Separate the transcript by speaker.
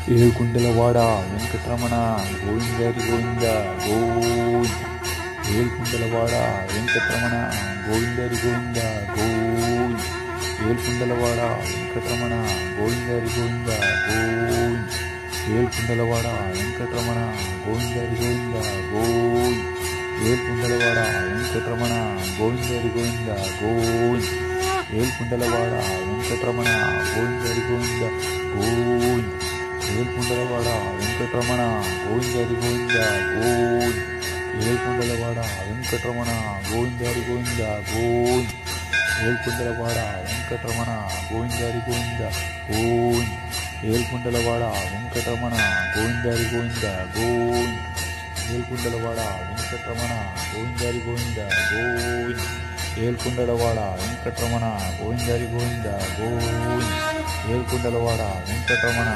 Speaker 1: Edukondalavada Venkataramana గోవిందరి Govinda Govinda. Edukondalavada Venkataramana గోవిందరి Govinda Govinda. Edukondalavada Venkataramana గోవిందరి Govinda Govinda. Edukondalavada Venkataramana గోవిందరి Govinda Govinda. Edukondalavada Venkataramana గోవిందరి Govinda Govinda. Edukondalavada Venkataramana గోవిందరి Govinda Govinda. Edukondalavada Venkataramana గోవిందరి Govinda Govinda. Edukondalavada Venkataramana గోవిందరి Govinda Govinda. Edukondalavada Venkataramana గోవిందరి Govinda Govinda. Edukondalavada Venkataramana గోవిందరి Govinda Govinda. Edukondalavada Venkataramana గోవిందరి Govinda Govinda. Edukondalavada Venkataramana గోవిందరి Govinda Govinda. Edukondalavada Venkataramana